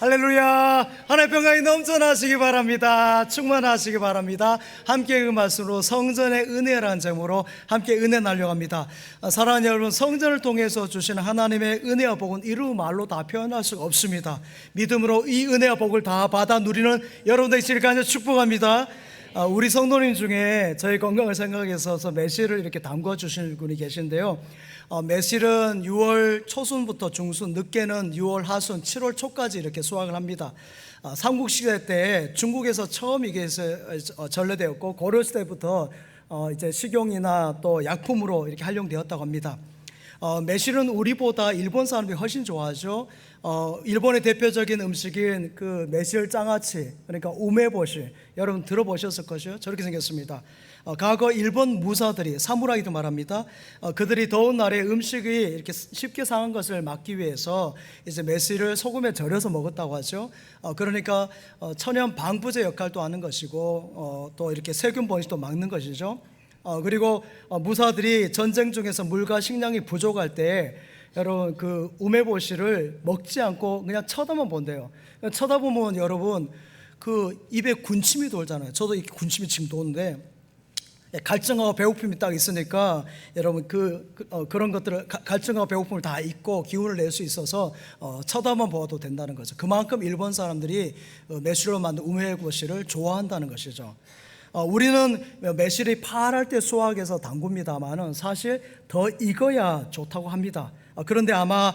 할렐루야. 하나님의 평강이 넘쳐나시기 바랍니다. 충만하시기 바랍니다. 함께 그 말씀으로 성전의 은혜라는 제목으로 함께 은혜 나려갑니다. 사랑하는 여러분, 성전을 통해서 주시는 하나님의 은혜와 복은 이루 말로 다 표현할 수가 없습니다. 믿음으로 이 은혜와 복을 다 받아 누리는 여러분들 있으리를 간절히 축복합니다. 우리 성도님 중에 저희 건강을 생각해서 매실을 이렇게 담궈 주시는 분이 계신데요. 매실은 6월 초순부터 중순, 늦게는 6월 하순, 7월 초까지 이렇게 수확을 합니다. 삼국시대 때 중국에서 처음 이게 전래되었고, 고려시대부터 이제 식용이나 또 약품으로 이렇게 활용되었다고 합니다. 매실은 우리보다 일본 사람들이 훨씬 좋아하죠. 일본의 대표적인 음식인 그 매실 장아찌, 그러니까 우메보시, 여러분 들어보셨을 것이요. 저렇게 생겼습니다. 과거 일본 무사들이, 사무라이도 말합니다. 그들이 더운 날에 음식이 이렇게 쉽게 상한 것을 막기 위해서 이제 매실을 소금에 절여서 먹었다고 하죠. 그러니까 천연 방부제 역할도 하는 것이고, 또 이렇게 세균 번식도 막는 것이죠. 그리고 무사들이 전쟁 중에서 물과 식량이 부족할 때 여러분 그 우메보시를 먹지 않고 그냥 쳐다만 본대요. 쳐다보면 여러분 그 입에 군침이 돌잖아요. 저도 이렇게 군침이 지금 도는데, 갈증하고 배고픔이 딱 있으니까 여러분 그런 것들을 갈증하고 배고픔을 다 잊고 기운을 낼 수 있어서 쳐다만 보아도 된다는 거죠. 그만큼 일본 사람들이 매실로 만든 우메보시를 좋아한다는 것이죠. 우리는 매실이 파랄 때 수확해서 담굽니다만은 사실 더 익어야 좋다고 합니다. 그런데 아마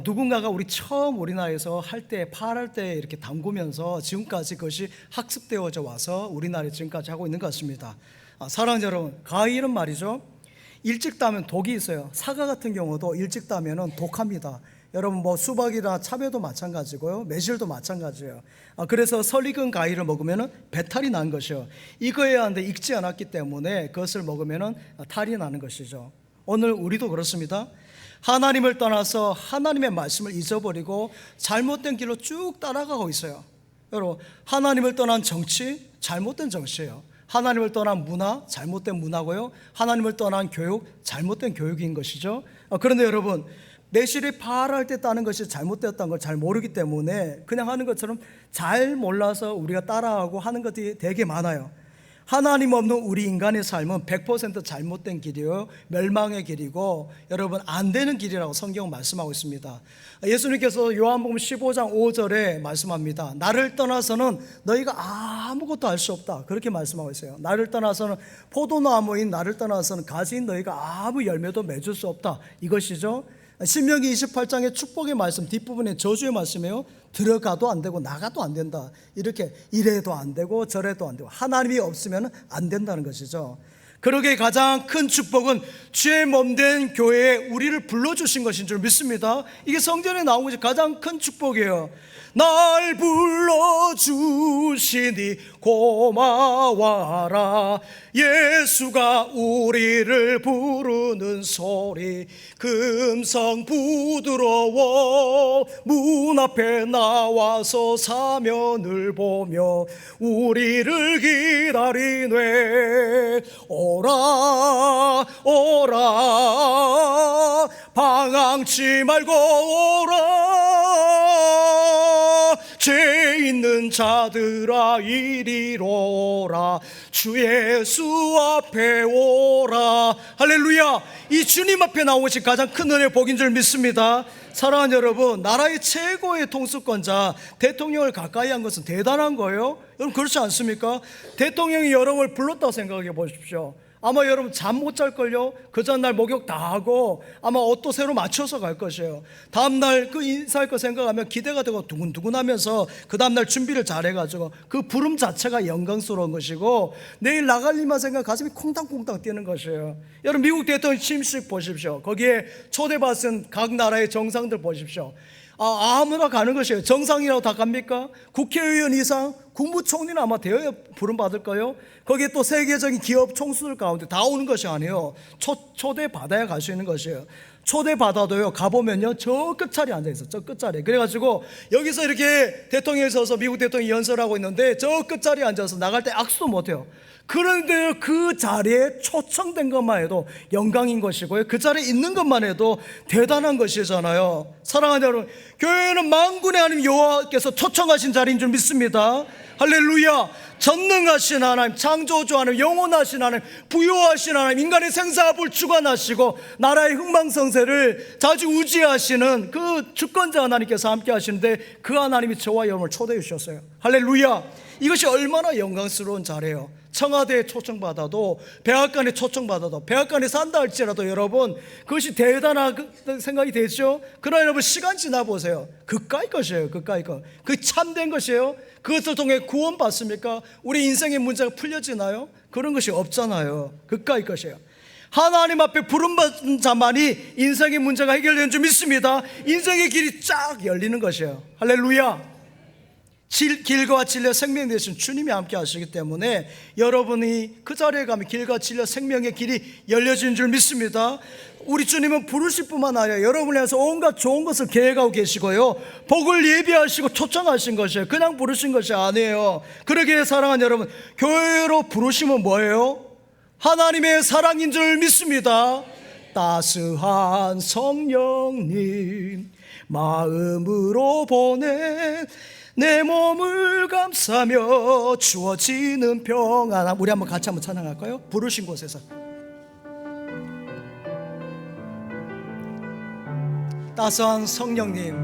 누군가가 우리 처음 우리나라에서 할 때 파랄 때 이렇게 담그면서 지금까지 그것이 학습되어져 와서 우리나라에 지금까지 하고 있는 것 같습니다. 사랑하는 여러분, 과일은 말이죠, 일찍 따면 독이 있어요. 사과 같은 경우도 일찍 따면은 독합니다. 여러분 수박이나 참외도 마찬가지고요, 매실도 마찬가지예요. 그래서 설익은 과일을 먹으면 배탈이 난 것이요, 익어야 하는데 익지 않았기 때문에 그것을 먹으면 탈이 나는 것이죠. 오늘 우리도 그렇습니다. 하나님을 떠나서 하나님의 말씀을 잊어버리고 잘못된 길로 쭉 따라가고 있어요. 여러분, 하나님을 떠난 정치, 잘못된 정치예요. 하나님을 떠난 문화, 잘못된 문화고요. 하나님을 떠난 교육, 잘못된 교육인 것이죠. 그런데 여러분, 매실이 파랄 때 따는 것이 잘못되었다는 걸 잘 모르기 때문에 그냥 하는 것처럼 잘 몰라서 우리가 따라하고 하는 것들이 되게 많아요. 하나님 없는 우리 인간의 삶은 100% 잘못된 길이요, 멸망의 길이고 여러분 안 되는 길이라고 성경은 말씀하고 있습니다. 예수님께서 요한복음 15장 5절에 말씀합니다. 나를 떠나서는 너희가 아무것도 할 수 없다, 그렇게 말씀하고 있어요. 나를 떠나서는, 포도나무인 나를 떠나서는 가진 너희가 아무 열매도 맺을 수 없다, 이것이죠. 신명기 28장의 축복의 말씀 뒷부분에 저주의 말씀이에요. 들어가도 안 되고 나가도 안 된다, 이렇게 이래도 안 되고 저래도 안 되고 하나님이 없으면 안 된다는 것이죠. 그러기에 가장 큰 축복은 주의 몸된 교회에 우리를 불러주신 것인 줄 믿습니다. 이게 성전에 나온 것이 가장 큰 축복이에요. 날 불러주시니 고마워라, 예수가 우리를 부르는 소리 금성 부드러워, 문 앞에 나와서 사면을 보며 우리를 기다리네. 오라 오라, 방황치 말고 오라, 죄 있는 자들아 이리로 오라, 주 예수 앞에 오라. 할렐루야. 이 주님 앞에 나온 것이 가장 큰 은혜의 복인 줄 믿습니다. 사랑하는 여러분, 나라의 최고의 통수권자 대통령을 가까이 한 것은 대단한 거예요. 여러분 그렇지 않습니까? 대통령이 여러분을 불렀다고 생각해 보십시오. 아마 여러분 잠 못 잘걸요. 그 전날 목욕 다 하고 아마 옷도 새로 맞춰서 갈 것이에요. 다음날 그 인사할 거 생각하면 기대가 되고 두근두근하면서 그 다음날 준비를 잘해가지고 그 부름 자체가 영광스러운 것이고, 내일 나갈 일만 생각 가슴이 콩당콩당 뛰는 것이에요. 여러분 미국 대통령 취임식 보십시오. 거기에 초대받은 각 나라의 정상들 보십시오. 아무나 가는 것이에요. 정상이라고 다 갑니까? 국회의원 이상, 국무총리는 아마 되어야 부름받을까요? 거기에 또 세계적인 기업 총수들 가운데 다 오는 것이 아니에요. 초대받아야 갈 수 있는 것이에요. 초대받아도요, 가보면요, 저 끝자리에 앉아있어. 저 끝자리에. 그래가지고 여기서 이렇게 대통령이 서서 미국 대통령이 연설하고 있는데 저 끝자리에 앉아서 나갈 때 악수도 못해요. 그런데 그 자리에 초청된 것만 해도 영광인 것이고요, 그 자리에 있는 것만 해도 대단한 것이잖아요. 사랑하는 여러분, 교회는 만군의 하나님 여호와께서 초청하신 자리인 줄 믿습니다. 할렐루야. 전능하신 하나님, 창조주 하나님, 영원하신 하나님, 부요하신 하나님, 인간의 생사합을 주관하시고 나라의 흥망성쇠를 자주우지하시는 그 주권자 하나님께서 함께 하시는데, 그 하나님이 저와 여러분을 초대해 주셨어요. 할렐루야. 이것이 얼마나 영광스러운 자리예요. 청와대에 초청받아도, 백악관에 초청받아도, 백악관에 산다 할지라도 여러분, 그것이 대단한 생각이 되죠. 그러나 여러분, 시간 지나보세요. 그까이 것이에요. 그까이 것. 그 참된 것이에요. 그것을 통해 구원받습니까? 우리 인생의 문제가 풀려지나요? 그런 것이 없잖아요. 그까이 것이에요. 하나님 앞에 부름받은 자만이 인생의 문제가 해결되는 줄 믿습니다. 인생의 길이 쫙 열리는 것이에요. 할렐루야. 길과 진리와 생명 되신 주님이 함께 하시기 때문에 여러분이 그 자리에 가면 길과 진리와 생명의 길이 열려지는 줄 믿습니다. 우리 주님은 부르실 뿐만 아니라 여러분을 위해서 온갖 좋은 것을 계획하고 계시고요, 복을 예비하시고 초청하신 것이에요. 그냥 부르신 것이 아니에요. 그러기에 사랑하는 여러분, 교회로 부르시면 뭐예요? 하나님의 사랑인 줄 믿습니다. 따스한 성령님 마음으로 보내 내 몸을 감싸며 주어지는 평안. 우리 한번 같이 한번 찬양할까요? 부르신 곳에서. 따스한 성령님,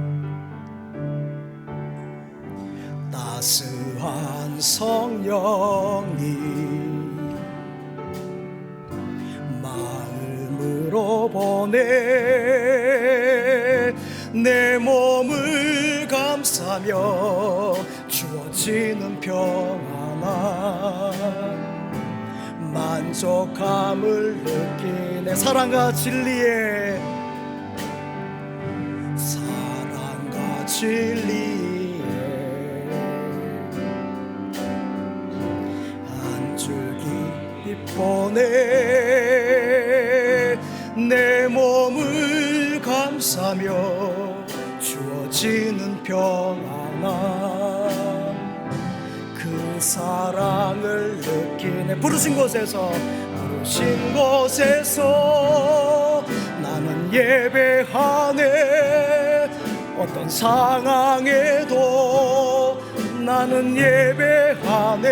따스한 성령님 마음으로 보내 내 몸을 감싸며 주어지는 평안함, 만족함을 느끼네. 사랑과 진리에, 사랑과 진리에 한 줄기 보내 내 몸을 감싸며 주어지는 평안함, 그 사랑을 느끼네. 부르신 곳에서, 부르신 곳에서 나는 예배하네. 어떤 상황에도 나는 예배하네.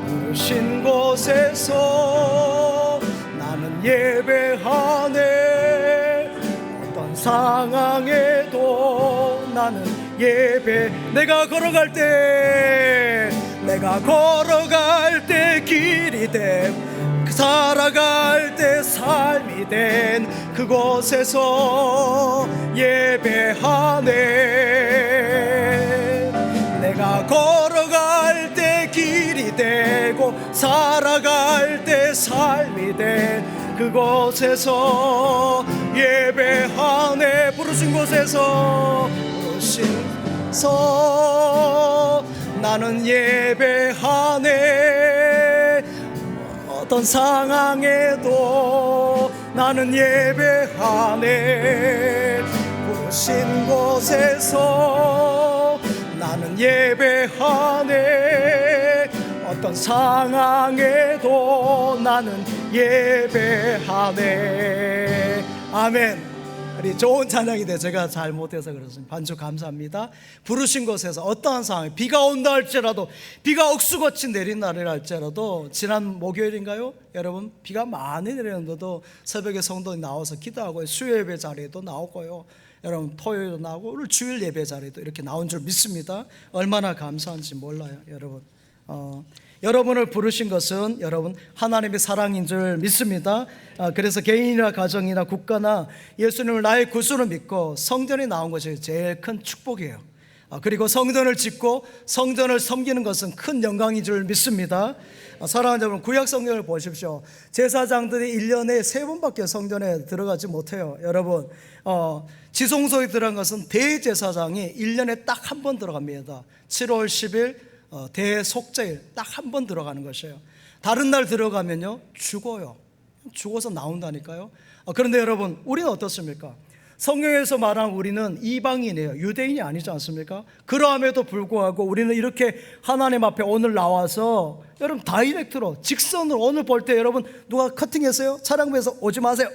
부르신 곳에서 나는 예배하네. 어떤 상황에도 나는 예배. 내가 걸어갈 때, 내가 걸어갈 때 길이 된, 살아갈 때 삶이 된 그곳에서 예배하네. 내가 걸어갈 때 길이 되고 살아갈 때 삶이 된 그곳에서 예배하네. 부르신 곳에서, 부르신서 나는 예배하네. 어떤 상황에도 나는 예배하네. 부르신 곳에서 나는 예배하네. 어떤 상황에도 나는 예배하네. 아멘. 우리 좋은 찬양인데 제가 잘 못해서 그렇습니다. 반주 감사합니다. 부르신 곳에서 어떠한 상황, 비가 온다 할지라도, 비가 억수같이 내린 날이라 할지라도, 지난 목요일인가요? 여러분, 비가 많이 내렸는데도 새벽에 성도님 나와서 기도하고 수요 예배 자리에도 나오고요, 여러분 토요일도 나오고 오늘 주일 예배 자리에도 이렇게 나온 줄 믿습니다. 얼마나 감사한지 몰라요, 여러분. 여러분을 부르신 것은 여러분 하나님의 사랑인 줄 믿습니다. 그래서 개인이나 가정이나 국가나 예수님을 나의 구주로 믿고 성전에 나온 것이 제일 큰 축복이에요. 그리고 성전을 짓고 성전을 섬기는 것은 큰 영광인 줄 믿습니다. 사랑하는 여러분, 구약 성경을 보십시오. 제사장들이 1년에 3번밖에 성전에 들어가지 못해요. 여러분, 지성소에 들어간 것은 대제사장이 1년에 딱 한 번 들어갑니다. 7월 10일 대속죄일 딱 한 번 들어가는 것이에요. 다른 날 들어가면요 죽어요. 죽어서 나온다니까요. 그런데 여러분, 우리는 어떻습니까? 성경에서 말하는 우리는 이방인이에요. 유대인이 아니지 않습니까? 그러함에도 불구하고 우리는 이렇게 하나님 앞에 오늘 나와서 여러분 다이렉트로 직선으로 오늘 볼 때 여러분 누가 커팅했어요? 차량부에서 오지 마세요,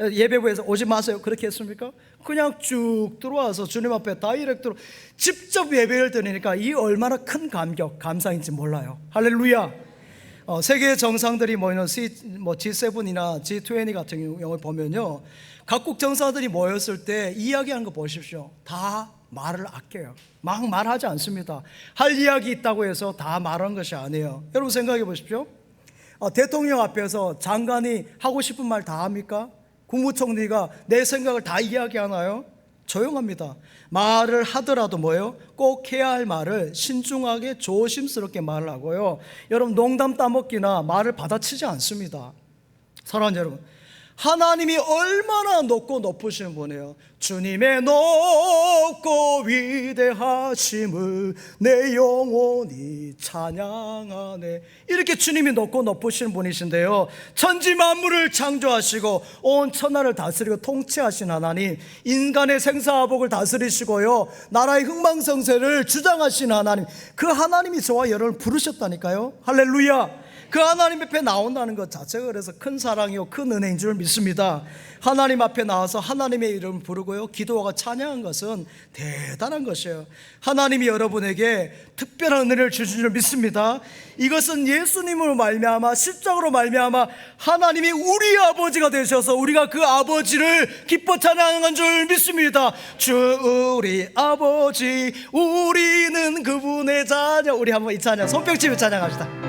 예배부에서 오지 마세요 그렇게 했습니까? 그냥 쭉 들어와서 주님 앞에 다이렉트로 직접 예배를 드리니까 이 얼마나 큰 감격, 감사인지 몰라요. 할렐루야. 세계 정상들이 모이는 G7이나 G20 같은 경우 보면요, 각국 정상들이 모였을 때 이야기하는 거 보십시오. 다 말을 아껴요. 막 말하지 않습니다. 할 이야기 있다고 해서 다 말하는 것이 아니에요. 여러분 생각해 보십시오. 대통령 앞에서 장관이 하고 싶은 말 다 합니까? 국무총리가 내 생각을 다 이야기하나요? 조용합니다. 말을 하더라도 뭐예요? 꼭 해야 할 말을 신중하게 조심스럽게 말을 하고요, 여러분 농담 따먹기나 말을 받아치지 않습니다. 사랑하는 여러분, 하나님이 얼마나 높고 높으신 분이에요. 주님의 높고 위대하심을 내 영혼이 찬양하네. 이렇게 주님이 높고 높으신 분이신데요, 천지 만물을 창조하시고 온 천하를 다스리고 통치하신 하나님, 인간의 생사화복을 다스리시고요, 나라의 흥망성쇠를 주장하신 하나님, 그 하나님이 저와 여러분을 부르셨다니까요. 할렐루야. 그 하나님 앞에 나온다는 것 자체가 그래서 큰 사랑이요 큰 은혜인 줄 믿습니다. 하나님 앞에 나와서 하나님의 이름을 부르고요 기도하고 찬양한 것은 대단한 것이에요. 하나님이 여러분에게 특별한 은혜를 주신 줄 믿습니다. 이것은 예수님으로 말미암아, 십자가로 말미암아 하나님이 우리 아버지가 되셔서 우리가 그 아버지를 기뻐 찬양한 줄 믿습니다. 주 우리 아버지, 우리는 그분의 자녀. 우리 한번 이 찬양 손뼉치며 찬양합시다.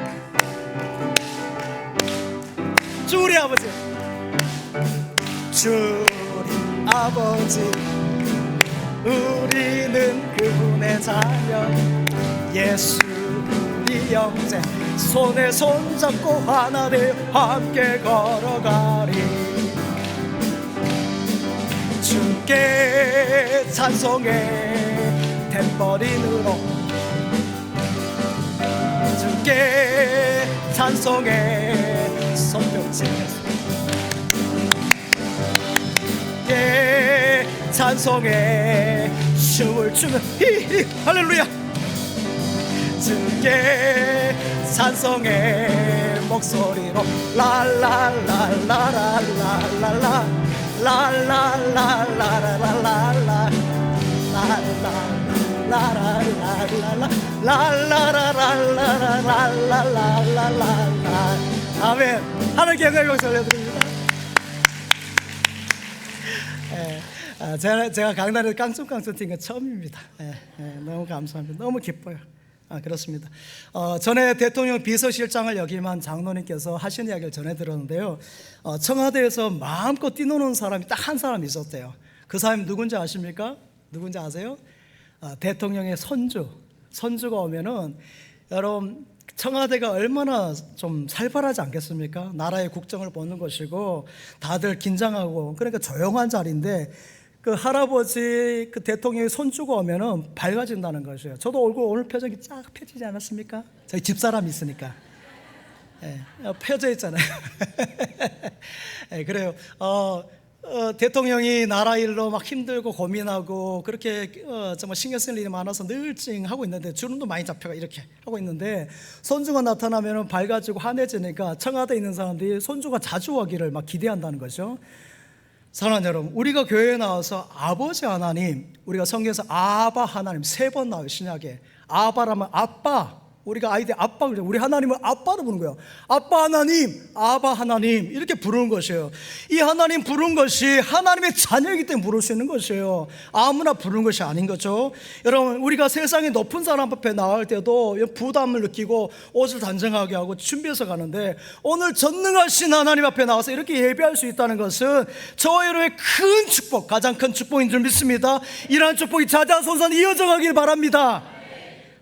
주 우리 아버지, 주 우리 아버지, 우리는 그분의 자녀. 예수 우리 형제, 손에 손잡고 하나 되어 함께 걸어가리. 주께 찬송해 탬버린으로, 주께 찬송해 손뼉치면서, 예, 찬송해 춤을 추며 히히 할렐루야. 주께 찬송해 목소리로 라라라라라라라라 라라라라라라라라 라라라라라라라라라라라라라라라. 아멘. 하나님께 영광을 올려드립니다. 제가 강단에서 깡충깡충 뛴 건 처음입니다. 너무 감사합니다. 너무 기뻐요. 그렇습니다. 전에 대통령 비서실장을 역임한 장로님께서 하신 이야기를 전해 들었는데요, 청와대에서 마음껏 뛰노는 사람이 딱 한 사람 있었대요. 그 사람이 누군지 아십니까? 누군지 아세요? 대통령의 손주가 오면은 여러분 청와대가 얼마나 좀 살벌하지 않겠습니까? 나라의 국정을 보는 것이고 다들 긴장하고, 그러니까 조용한 자리인데 그 할아버지 그 대통령의 손주가 오면은 밝아진다는 것이에요. 저도 오늘 표정이 쫙 펴지지 않았습니까? 저희 집사람이 있으니까. 펴져 있잖아요. 그래요. 대통령이 나라 일로 막 힘들고 고민하고 그렇게 정말 신경 쓸 일이 많아서 늘 찡하고 있는데, 주름도 많이 잡혀가 이렇게 하고 있는데, 손주가 나타나면 밝아지고 환해지니까 청와대에 있는 사람들이 손주가 자주 오기를 막 기대한다는 거죠. 사랑하는 여러분, 우리가 교회에 나와서 아버지 하나님, 우리가 성경에서 아바 하나님 3번 나와요. 신약에 아바라면 아빠, 우리가 아이들 아빠, 우리 하나님을 아빠로 부르는 거예요. 아빠 하나님, 아바 하나님 이렇게 부르는 것이에요. 이 하나님 부르는 것이 하나님의 자녀이기 때문에 부를 수 있는 것이에요. 아무나 부르는 것이 아닌 거죠. 여러분, 우리가 세상에 높은 사람 앞에 나갈 때도 부담을 느끼고 옷을 단정하게 하고 준비해서 가는데, 오늘 전능하신 하나님 앞에 나와서 이렇게 예배할 수 있다는 것은 저와 여러분의 큰 축복, 가장 큰 축복인 줄 믿습니다. 이러한 축복이 자자손손 이어져 가길 바랍니다.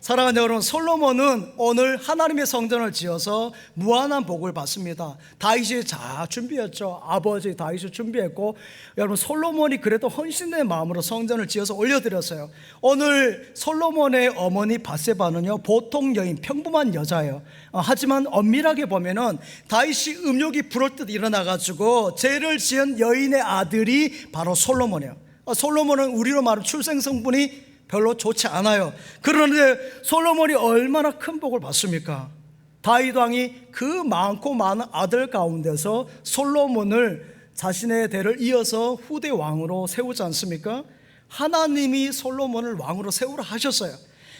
사랑하는 여러분, 솔로몬은 오늘 하나님의 성전을 지어서 무한한 복을 받습니다. 다윗이 잘 준비했죠. 아버지 다윗이 준비했고, 여러분 솔로몬이 그래도 헌신된 마음으로 성전을 지어서 올려드렸어요. 오늘 솔로몬의 어머니 밧세바는요, 보통 여인, 평범한 여자예요. 하지만 엄밀하게 보면은 다윗이 음욕이 불을 듯 일어나가지고 죄를 지은 여인의 아들이 바로 솔로몬이에요. 솔로몬은 우리로 말하면 출생 성분이 별로 좋지 않아요. 그런데 솔로몬이 얼마나 큰 복을 받습니까? 다윗 왕이 그 많고 많은 아들 가운데서 솔로몬을 자신의 대를 이어서 후대 왕으로 세우지 않습니까? 하나님이 솔로몬을 왕으로 세우라 하셨어요.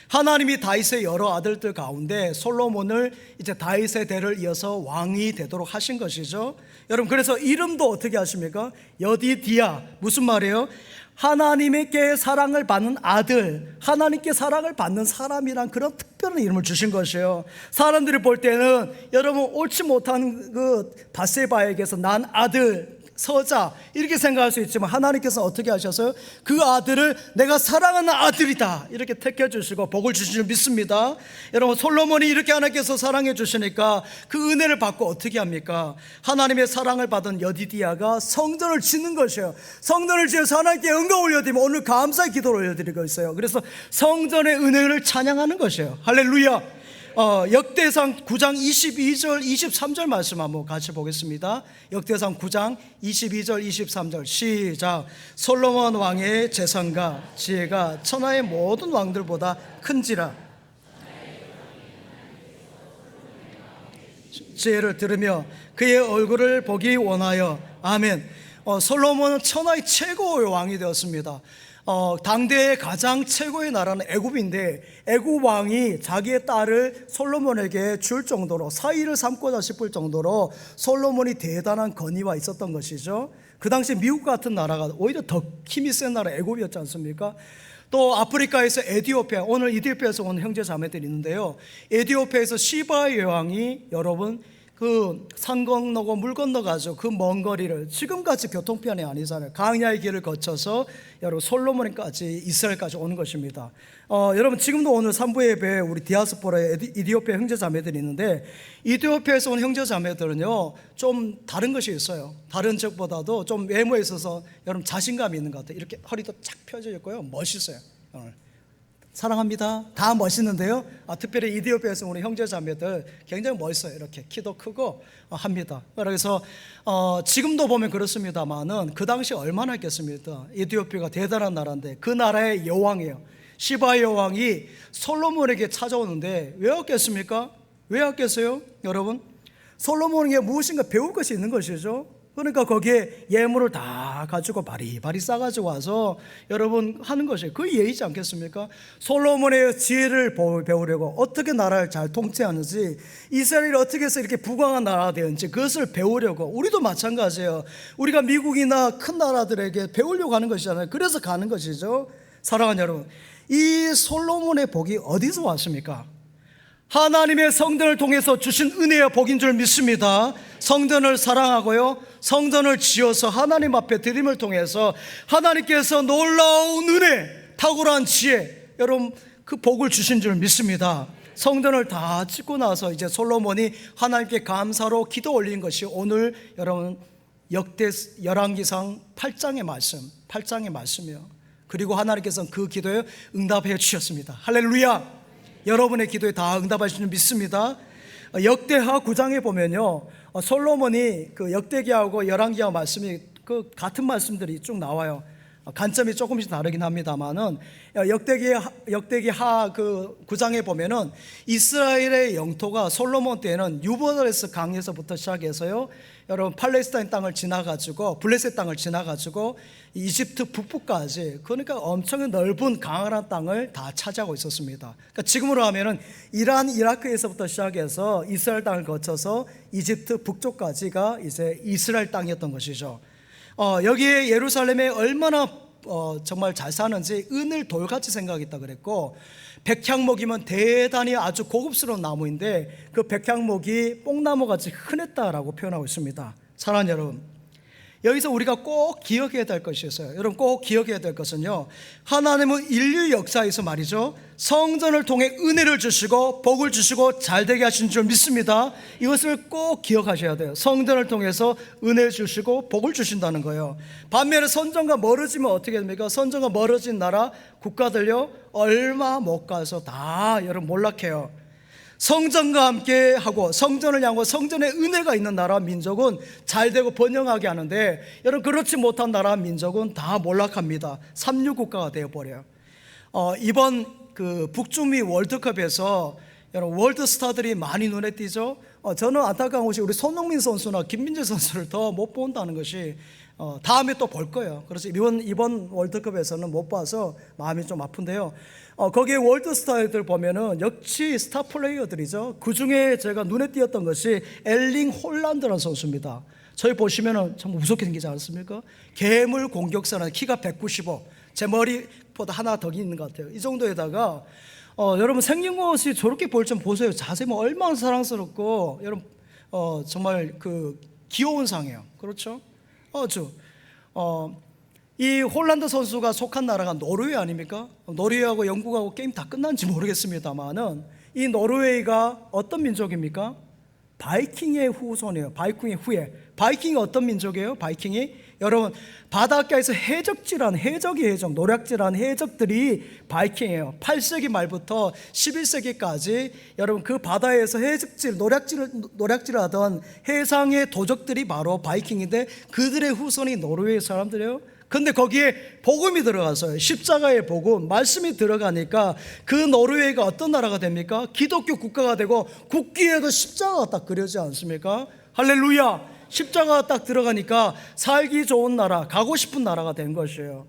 하나님이 다윗의 여러 아들들 가운데 솔로몬을 이제 다윗의 대를 이어서 왕이 되도록 하신 것이죠. 여러분, 그래서 이름도 어떻게 하십니까? 여디디야. 무슨 말이에요? 하나님께 사랑을 받는 아들, 하나님께 사랑을 받는 사람이란 그런 특별한 이름을 주신 것이에요. 사람들이 볼 때는 여러분 옳지 못한 그 밧세바에게서 난 아들 서자 이렇게 생각할 수 있지만 하나님께서 어떻게 하셔서요? 그 아들을 내가 사랑하는 아들이다 이렇게 택해 주시고 복을 주신 줄 믿습니다. 여러분, 솔로몬이 이렇게 하나님께서 사랑해 주시니까 그 은혜를 받고 어떻게 합니까? 하나님의 사랑을 받은 여디디야가 성전을 짓는 것이에요. 성전을 지어서 하나님께 영광 올려드리면 오늘 감사의 기도를 올려드리고 있어요. 그래서 성전의 은혜를 찬양하는 것이에요. 할렐루야. 역대상 9장 22절 23절 말씀 한번 같이 보겠습니다. 역대상 9장 22절 23절 시작. 솔로몬 왕의 재산과 지혜가 천하의 모든 왕들보다 큰지라. 지혜를 들으며 그의 얼굴을 보기 원하여. 아멘. 솔로몬은 천하의 최고의 왕이 되었습니다. 당대의 가장 최고의 나라는 애굽인데 애굽 왕이 자기의 딸을 솔로몬에게 줄 정도로 사위를 삼고자 싶을 정도로 솔로몬이 대단한 권위가 있었던 것이죠. 그 당시 미국 같은 나라가 오히려 더 힘이 센 나라 애굽이었지 않습니까? 또 아프리카에서 에티오피아, 오늘 이디오피아에서 온 형제 자매들이 있는데요, 에티오피아에서 시바 여왕이 여러분 그 산 건너고 물 건너가지고 그 먼 거리를 지금같이 교통편이 아니잖아요. 강야의 길을 거쳐서 여러분 솔로몬까지 이스라엘까지 오는 것입니다. 여러분 지금도 오늘 3부 예배에 우리 디아스포라의 이디오피아 형제 자매들이 있는데 이디오피아에서 온 형제 자매들은요 좀 다른 것이 있어요. 다른 적보다도 좀 외모에 있어서 여러분 자신감이 있는 것 같아요. 이렇게 허리도 착 펴져 있고요, 멋있어요. 사랑합니다. 다 멋있는데요, 특별히 이디오피아에서 우리 형제 자매들 굉장히 멋있어요. 이렇게 키도 크고 합니다. 그래서 지금도 보면 그렇습니다만은 그 당시 얼마나 했겠습니까? 이디오피아가 대단한 나라인데 그 나라의 여왕이에요. 시바 여왕이 솔로몬에게 찾아오는데 왜 왔겠습니까? 왜 왔겠어요? 여러분, 솔로몬에게 무엇인가 배울 것이 있는 것이죠. 그러니까 거기에 예물을 다 가지고 바리바리 싸가지고 와서 여러분 하는 것이 그 예의지 않겠습니까? 솔로몬의 지혜를 배우려고, 어떻게 나라를 잘 통치하는지, 이스라엘이 어떻게 해서 이렇게 부강한 나라가 되는지 그것을 배우려고. 우리도 마찬가지예요. 우리가 미국이나 큰 나라들에게 배우려고 하는 것이잖아요. 그래서 가는 것이죠. 사랑하는 여러분, 이 솔로몬의 복이 어디서 왔습니까? 하나님의 성전을 통해서 주신 은혜와 복인 줄 믿습니다. 성전을 사랑하고요, 성전을 지어서 하나님 앞에 드림을 통해서 하나님께서 놀라운 은혜, 탁월한 지혜, 여러분 그 복을 주신 줄 믿습니다. 성전을 다 짓고 나서 이제 솔로몬이 하나님께 감사로 기도 올린 것이 오늘 여러분 열왕기상 8장의 말씀이요. 그리고 하나님께서는 그 기도에 응답해 주셨습니다. 할렐루야. 여러분의 기도에 다 응답하시는 줄 믿습니다. 역대하 9장에 보면요, 솔로몬이 그 역대기하고 열왕기하 말씀이 그 같은 말씀들이 쭉 나와요. 관점이 조금씩 다르긴 합니다만은 역대기하 그 9장에 보면은 이스라엘의 영토가 솔로몬 때는 유브라데스 강에서부터 시작해서요, 여러분 팔레스타인 땅을 지나가지고 블레셋 땅을 지나가지고 이집트 북부까지, 그러니까 엄청 넓은 강한 땅을 다 차지하고 있었습니다. 그러니까 지금으로 하면은 이란 이라크에서부터 시작해서 이스라엘 땅을 거쳐서 이집트 북쪽까지가 이제 이스라엘 땅이었던 것이죠. 여기에 예루살렘에 얼마나 정말 잘 사는지 은을 돌같이 생각했다 그랬고, 백향목이면 대단히 아주 고급스러운 나무인데 그 백향목이 뽕나무같이 흔했다라고 표현하고 있습니다. 사랑하는 여러분, 여기서 우리가 꼭 기억해야 될 것이 있어요. 여러분 꼭 기억해야 될 것은요, 하나님은 인류 역사에서 말이죠, 성전을 통해 은혜를 주시고 복을 주시고 잘되게 하신 줄 믿습니다. 이것을 꼭 기억하셔야 돼요. 성전을 통해서 은혜를 주시고 복을 주신다는 거예요. 반면에 성전과 멀어지면 어떻게 됩니까? 성전과 멀어진 나라 국가들요 얼마 못 가서 다 여러분 몰락해요. 성전과 함께 하고 성전을 향하고 성전의 은혜가 있는 나라 민족은 잘 되고 번영하게 하는데, 여러분 그렇지 못한 나라 민족은 다 몰락합니다. 삼류국가가 되어버려요. 이번 그 북중미 월드컵에서 여러분 월드 스타들이 많이 눈에 띄죠. 저는 안타까운 것이 우리 손흥민 선수나 김민재 선수를 더 못 본다는 것이, 다음에 또 볼 거예요. 그래서 이번 월드컵에서는 못 봐서 마음이 좀 아픈데요. 거기에 월드스타들 보면은 역시 스타 플레이어들이죠. 그 중에 제가 눈에 띄었던 것이 엘링 홀란드라는 선수입니다. 저희 보시면은 참 무섭게 생기지 않습니까? 괴물 공격수라는, 키가 195, 제 머리보다 하나 더 있는 것 같아요. 이 정도에다가 여러분 생긴 것이 저렇게 볼 좀 보세요. 자세히 뭐 얼마나 사랑스럽고, 여러분 정말 그 귀여운 상이에요. 그렇죠? 이 홀란드 선수가 속한 나라가 노르웨이 아닙니까? 노르웨이하고 영국하고 게임 다 끝난지 모르겠습니다만은, 이 노르웨이가 어떤 민족입니까? 바이킹의 후손이에요. 바이킹의 후예. 바이킹이 어떤 민족이에요? 바이킹이, 여러분 바닷가에서 해적질한, 해적이 해적, 노략질한 해적들이 바이킹이에요. 8세기 말부터 11세기까지 여러분 그 바다에서 해적질, 노략질을 하던 해상의 도적들이 바로 바이킹인데, 그들의 후손이 노르웨이 사람들이에요. 근데 거기에 복음이 들어가서요, 십자가의 복음, 말씀이 들어가니까 그 노르웨이가 어떤 나라가 됩니까? 기독교 국가가 되고, 국기에도 십자가가 딱 그려지지 않습니까? 할렐루야! 십자가가 딱 들어가니까 살기 좋은 나라, 가고 싶은 나라가 된 것이에요.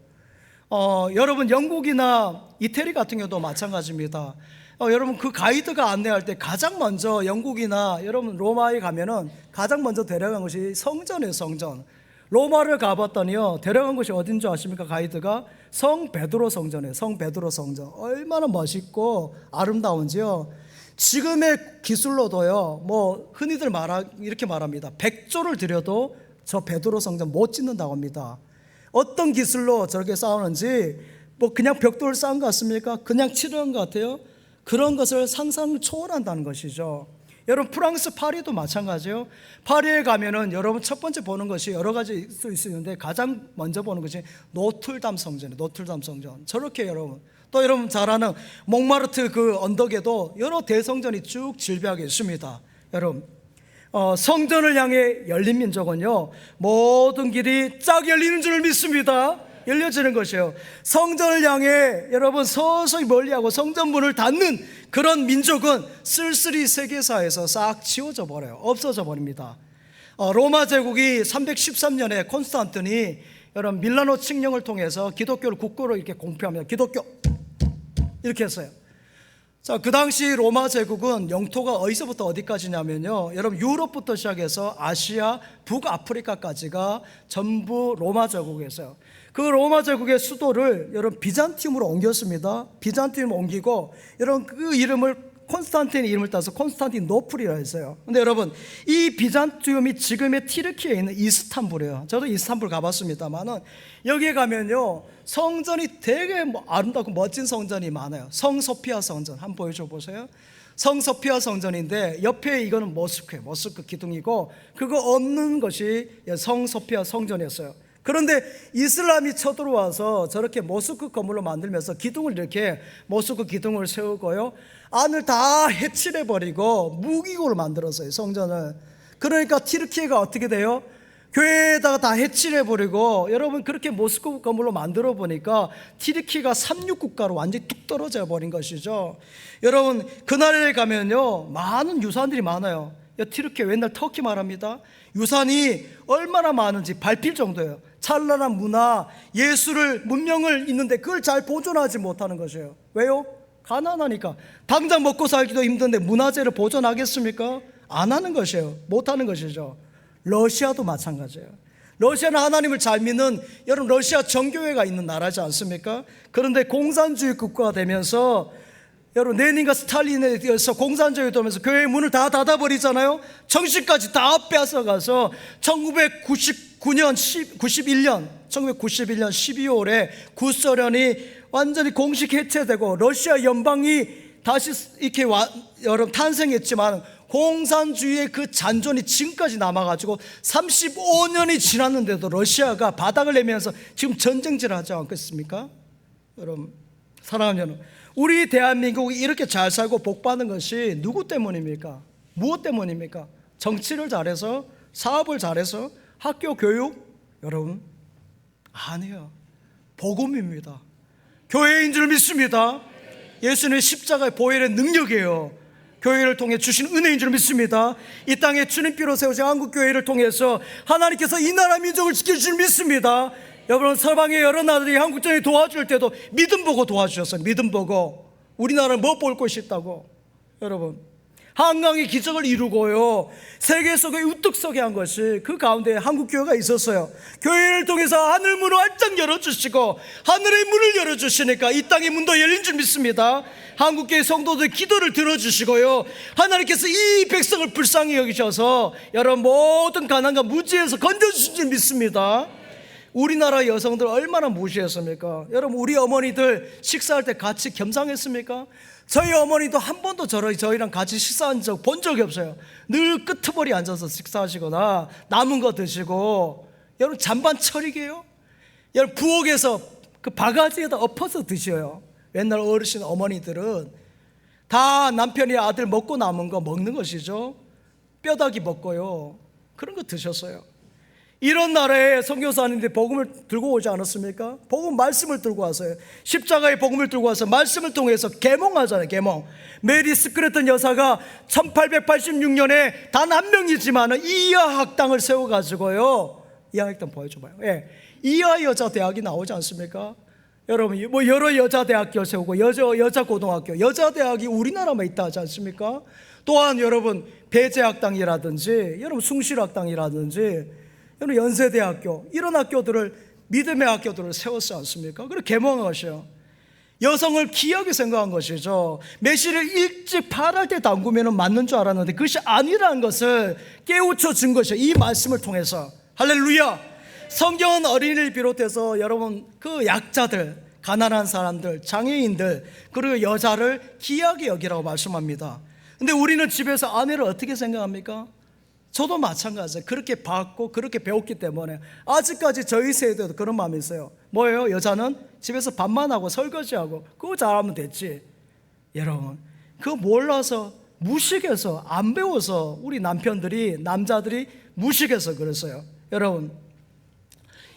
여러분 영국이나 이태리 같은 경우도 마찬가지입니다. 여러분 그 가이드가 안내할 때 가장 먼저 영국이나 여러분 로마에 가면은 가장 먼저 데려간 것이 성전이에요. 성전. 로마를 가봤더니요, 데려간 곳이 어딘 줄 아십니까? 가이드가 성 베드로 성전이에요. 성 베드로 성전. 얼마나 멋있고 아름다운지요. 지금의 기술로도요, 뭐 흔히들 이렇게 말합니다. 100조를 들여도 저 베드로 성전 못 짓는다고 합니다. 어떤 기술로 저렇게 쌓았는지, 뭐 그냥 벽돌을 쌓은 것 같습니까? 그냥 치르는 것 같아요. 그런 것을 상상 초월한다는 것이죠. 여러분 프랑스 파리도 마찬가지예요. 파리에 가면은 여러분 첫 번째 보는 것이 여러 가지 있을 수 있는데, 가장 먼저 보는 것이 노틀담 성전이에요. 노틀담 성전. 저렇게 여러분, 또 여러분 잘 아는 몽마르트 그 언덕에도 여러 대성전이 쭉 질비하게 있습니다. 여러분 성전을 향해 열린 민족은요, 모든 길이 쫙 열리는 줄 믿습니다. 열려지는 것이에요. 성전을 향해 여러분 서서히 멀리하고 성전 문을 닫는 그런 민족은 쓸쓸히 세계사에서 싹 지워져 버려요. 없어져 버립니다. 로마 제국이 313년에 콘스탄틴이 여러분 밀라노 칙령을 통해서 기독교를 국교로 이렇게 공표합니다. 기독교 이렇게 했어요. 자, 그 당시 로마 제국은 영토가 어디서부터 어디까지냐면요, 여러분 유럽부터 시작해서 아시아, 북아프리카까지가 전부 로마 제국이었어요. 그 로마 제국의 수도를 여러분 비잔티움으로 옮겼습니다. 비잔티움 옮기고, 여러분 그 이름을 콘스탄틴의 이름을 따서 콘스탄티노플이라 했어요. 근데 여러분 이 비잔티움이 지금의 튀르키예에 있는 이스탄불이에요. 저도 이스탄불 가봤습니다만은, 여기에 가면요 성전이 되게 아름답고 멋진 성전이 많아요. 성소피아 성전 한번 보여줘 보세요. 성소피아 성전인데 옆에 이거는 모스크 기둥이고, 그거 없는 것이 성소피아 성전이었어요. 그런데 이슬람이 쳐들어와서 저렇게 모스크 건물로 만들면서 기둥을 이렇게 모스크 기둥을 세우고요, 안을 다 해칠해버리고 무기고로 만들었어요, 성전을. 그러니까 튀르키예가 어떻게 돼요? 교회에다가 다 해칠해버리고, 여러분 그렇게 모스크 건물로 만들어 보니까 튀르키예가 삼육국가로 완전히 뚝 떨어져 버린 것이죠. 여러분 그날에 가면요 많은 유산들이 많아요. 튀르키예, 옛날 터키 말합니다. 유산이 얼마나 많은지 밟힐 정도예요. 찬란한 문화, 예술을, 문명을 있는데 그걸 잘 보존하지 못하는 것이에요. 왜요? 가난하니까. 당장 먹고 살기도 힘든데 문화재를 보존하겠습니까? 안 하는 것이에요. 못 하는 것이죠. 러시아도 마찬가지예요. 러시아는 하나님을 잘 믿는, 여러분 러시아 정교회가 있는 나라지 않습니까? 그런데 공산주의 국가가 되면서 여러분 레닌과 스탈린에 의해서 공산주의 되면서 교회의 문을 다 닫아버리잖아요. 정신까지 다 빼앗아가서 1991년 12월에 구소련이 완전히 공식 해체되고 러시아 연방이 다시 이렇게 여러분 탄생했지만, 공산주의의 그 잔존이 지금까지 남아가지고 35년이 지났는데도 러시아가 바닥을 내면서 지금 전쟁질을 하지 않겠습니까? 여러분 사랑하는 여러분, 우리 대한민국이 이렇게 잘 살고 복받는 것이 누구 때문입니까? 무엇 때문입니까? 정치를 잘해서? 사업을 잘해서? 학교 교육? 여러분, 아니에요. 복음입니다. 교회인 줄 믿습니다. 예수님의 십자가의 보혈의 능력이에요. 교회를 통해 주신 은혜인 줄 믿습니다. 이 땅에 주님께로 세우신 한국교회를 통해서 하나님께서 이 나라 민족을 지켜주신 믿습니다. 여러분, 서방의 여러 나라들이 한국전에 도와줄 때도 믿음 보고 도와주셨어요. 믿음 보고. 우리나라는 뭐 볼 것이 있다고. 여러분, 한강의 기적을 이루고요, 세계 속에 우뚝 서게 한 것이 그 가운데 한국교회가 있었어요. 교회를 통해서 하늘 문을 활짝 열어주시고 하늘의 문을 열어주시니까 이 땅의 문도 열린 줄 믿습니다. 한국교회 성도들 기도를 들어주시고요, 하나님께서 이 백성을 불쌍히 여기셔서 여러분 모든 가난과 무지에서 건져주신 줄 믿습니다. 우리나라 여성들 얼마나 무시했습니까? 여러분, 우리 어머니들 식사할 때 같이 겸상했습니까? 저희 어머니도 한 번도 저희랑 같이 식사한 적 본 적이 없어요. 늘 끄트머리 앉아서 식사하시거나 남은 거 드시고, 여러분 잔반 처리게요? 여러분 부엌에서 그 바가지에다 엎어서 드셔요. 옛날 어르신 어머니들은 다 남편이 아들 먹고 남은 거 먹는 것이죠. 뼈다귀 먹고요, 그런 거 드셨어요. 이런 나라에 선교사님들이 복음을 들고 오지 않았습니까? 복음 말씀을 들고 왔어요. 십자가의 복음을 들고 와서 말씀을 통해서 계몽하잖아요. 계몽. 메리 스크래턴 여사가 1886년에 단 한 명이지만 이하 학당을 세워가지고요, 이하 학당 보여줘봐요. 예, 이하 여자 대학이 나오지 않습니까? 여러분, 뭐 여러 여자 대학교 세우고 여자 고등학교, 여자 대학이 우리나라만 있다 하지 않습니까? 또한 여러분 배재 학당이라든지, 여러분 숭실 학당이라든지, 여러분 연세대학교, 이런 학교들을, 믿음의 학교들을 세웠지 않습니까? 그리고 계몽한 것이요, 여성을 귀하게 생각한 것이죠. 메시를 일찍 8할 때 담그면 맞는 줄 알았는데 그것이 아니라는 것을 깨우쳐 준 것이요, 이 말씀을 통해서. 할렐루야. 성경은 어린이를 비롯해서 여러분 그 약자들, 가난한 사람들, 장애인들, 그리고 여자를 귀하게 여기라고 말씀합니다. 근데 우리는 집에서 아내를 어떻게 생각합니까? 저도 마찬가지예요. 그렇게 봤고 그렇게 배웠기 때문에 아직까지 저희 세대도 그런 마음이 있어요. 뭐예요? 여자는 집에서 밥만 하고 설거지하고 그거 잘하면 됐지. 여러분, 그거 몰라서 무식해서 안 배워서 우리 남자들이 무식해서 그랬어요. 여러분,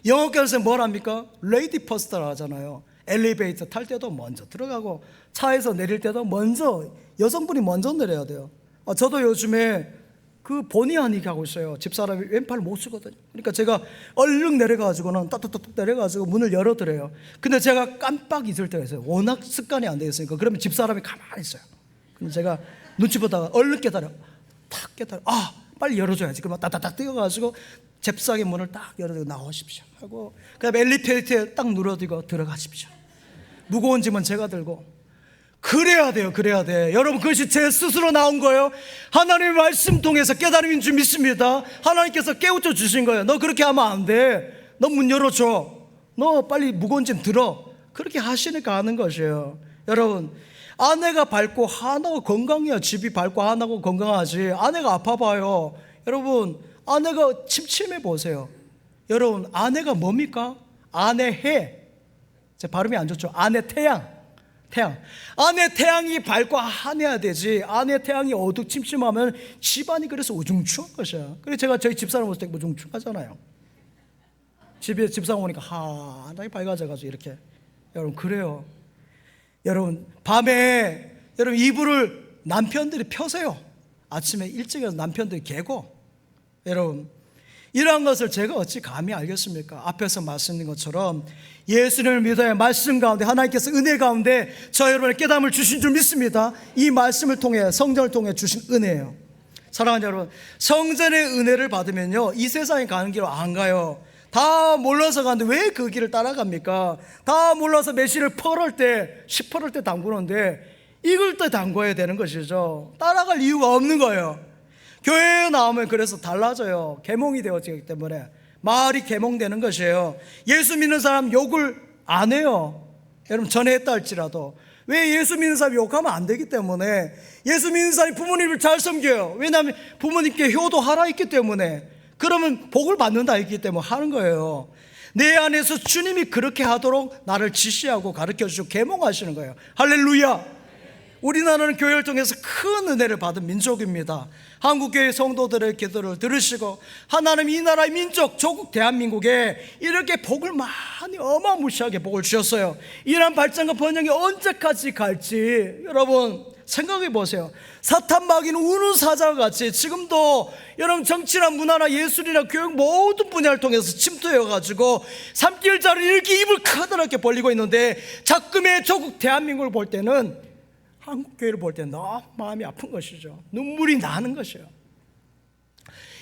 영어권에서 뭘 합니까? 레이디 퍼스트라 하잖아요. 엘리베이터 탈 때도 먼저 들어가고 차에서 내릴 때도 먼저 여성분이 먼저 내려야 돼요. 저도 요즘에 그 본의 아니게 하고 있어요. 집사람이 왼팔을 못 쓰거든요. 그러니까 제가 얼른 내려가지고는 따뜻 내려가지고 문을 열어드려요. 근데 제가 깜빡 잊을 때가 있어요. 워낙 습관이 안 되어 있으니까. 그러면 집사람이 가만히 있어요. 그럼 제가 눈치 보다가 얼른 깨달아. 탁 깨달아. 빨리 열어줘야지. 그러면 따닥 뛰어가지고 잽싸게 문을 딱 열어주고 나오십시오 하고, 그다음에 엘리베이터에 딱 눌러두고 들어가십시오. 무거운 짐은 제가 들고. 그래야 돼요. 그래야 돼. 여러분, 그것이 제 스스로 나온 거예요. 하나님의 말씀 통해서 깨달음인 줄 믿습니다. 하나님께서 깨우쳐 주신 거예요. 너 그렇게 하면 안 돼. 너 문 열어줘. 너 빨리 무거운 짐 들어. 그렇게 하시니까 하는 것이에요. 여러분, 아내가 밝고 하나가 건강해야 집이 밝고 하나가 건강하지. 아내가 아파봐요. 여러분, 아내가 침침해 보세요. 여러분, 아내가 뭡니까? 아내 해. 제 발음이 안 좋죠. 아내 태양. 아내 태양이 밝고 환해야 되지. 아내 태양이 어두침침하면 집안이 그래서 우중충한 것이야. 그래서 제가 저희 집사람 볼 때 우중충하잖아요. 집에 집사람 오니까 환하게 밝아져가지고 이렇게. 여러분, 그래요. 여러분, 밤에 여러분 이불을 남편들이 펴세요. 아침에 일찍 일어나서 남편들이 개고. 여러분, 이러한 것을 제가 어찌 감히 알겠습니까? 앞에서 말씀드린 것처럼 예수님을 믿어야 말씀 가운데 하나님께서 은혜 가운데 저 여러분의 깨달음을 주신 줄 믿습니다. 이 말씀을 통해, 성전을 통해 주신 은혜예요. 사랑하는 여러분, 성전의 은혜를 받으면요, 이 세상에 가는 길을 안 가요. 다 몰라서 가는데 왜 그 길을 따라갑니까? 다 몰라서 메시를 10퍼럴 때 담그는데 이걸 또 담궈야 되는 것이죠. 따라갈 이유가 없는 거예요. 교회에 나오면 그래서 달라져요. 계몽이 되어지기 때문에 마을이 계몽되는 것이에요. 예수 믿는 사람 욕을 안 해요. 여러분, 전에 했다 할지라도. 왜? 예수 믿는 사람이 욕하면 안 되기 때문에. 예수 믿는 사람이 부모님을 잘 섬겨요. 왜냐하면 부모님께 효도하라 있기 때문에. 그러면 복을 받는다 했기 때문에 하는 거예요. 내 안에서 주님이 그렇게 하도록 나를 지시하고 가르쳐주시고 계몽하시는 거예요. 할렐루야. 우리나라는 교회를 통해서 큰 은혜를 받은 민족입니다. 한국교회 성도들의 기도를 들으시고 하나님 이 나라의 민족 조국 대한민국에 이렇게 복을 많이 어마무시하게 복을 주셨어요. 이러한 발전과 번영이 언제까지 갈지 여러분 생각해 보세요. 사탄 마귀는 우는 사자와 같이 지금도 여러분 정치나 문화나 예술이나 교육 모든 분야를 통해서 침투해가지고 삼킬 자를 이렇게 입을 커다랗게 벌리고 있는데 자꾸의 조국 대한민국을 볼 때는 한국교회를 볼 때 너무 마음이 아픈 것이죠. 눈물이 나는 것이에요.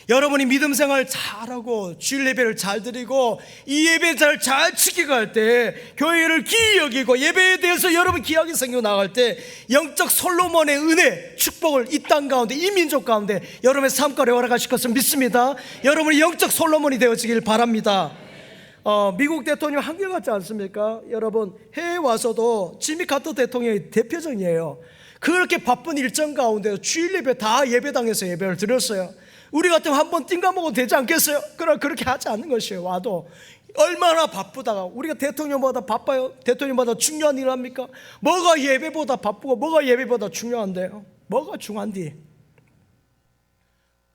여러분이 믿음 생활 잘하고 주일 예배를 잘 드리고 이 예배 잘 지키고 할 때 교회를 귀히 여기고 예배에 대해서 여러분 귀하게 생기고 나갈 때 영적 솔로몬의 은혜 축복을 이 땅 가운데 이 민족 가운데 여러분의 삶 가운데 허락하실 것을 믿습니다. 여러분이 영적 솔로몬이 되어지길 바랍니다. 미국 대통령 한결같지 않습니까? 여러분 해외 와서도 지미 카터 대통령이 대표적이에요. 그렇게 바쁜 일정 가운데 주일 예배 다 예배당에서 예배를 드렸어요. 우리 같으면 한번 띵가 먹어도 되지 않겠어요? 그러나 그렇게 하지 않는 것이에요. 와도 얼마나 바쁘다가 우리가 대통령보다 바빠요? 대통령보다 중요한 일 합니까? 뭐가 예배보다 바쁘고 뭐가 예배보다 중요한데요? 뭐가 중요한디?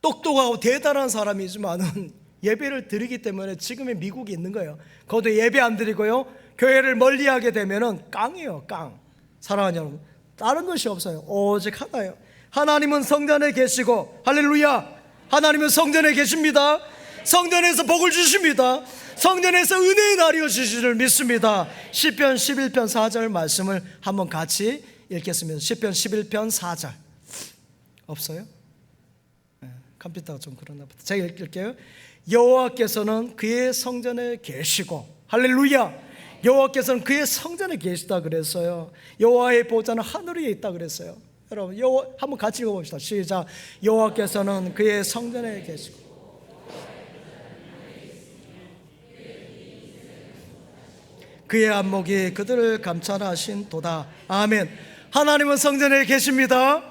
똑똑하고 대단한 사람이지만은 예배를 드리기 때문에 지금의 미국이 있는 거예요. 거기도 예배 안 드리고요 교회를 멀리하게 되면은 깡이에요. 깡. 사랑하는 여러분, 다른 것이 없어요. 오직 하나예요. 하나님은 성전에 계시고 할렐루야. 하나님은 성전에 계십니다. 성전에서 복을 주십니다. 성전에서 은혜의 날이 오실 줄 믿습니다. 시편 11편 4절 말씀을 한번 같이 읽겠습니다. 시편 11편 4절 없어요? 컴퓨터가 좀 그러나 보다. 제가 읽을게요. 여호와께서는 그의 성전에 계시고 할렐루야. 여호와께서는 그의 성전에 계시다 그랬어요. 여호와의 보좌는 하늘 위에 있다 그랬어요. 여러분 여호와 한번 같이 읽어봅시다. 시작. 여호와께서는 그의 성전에 계시고 그의 안목이 그들을 감찰하신 도다. 아멘. 하나님은 성전에 계십니다.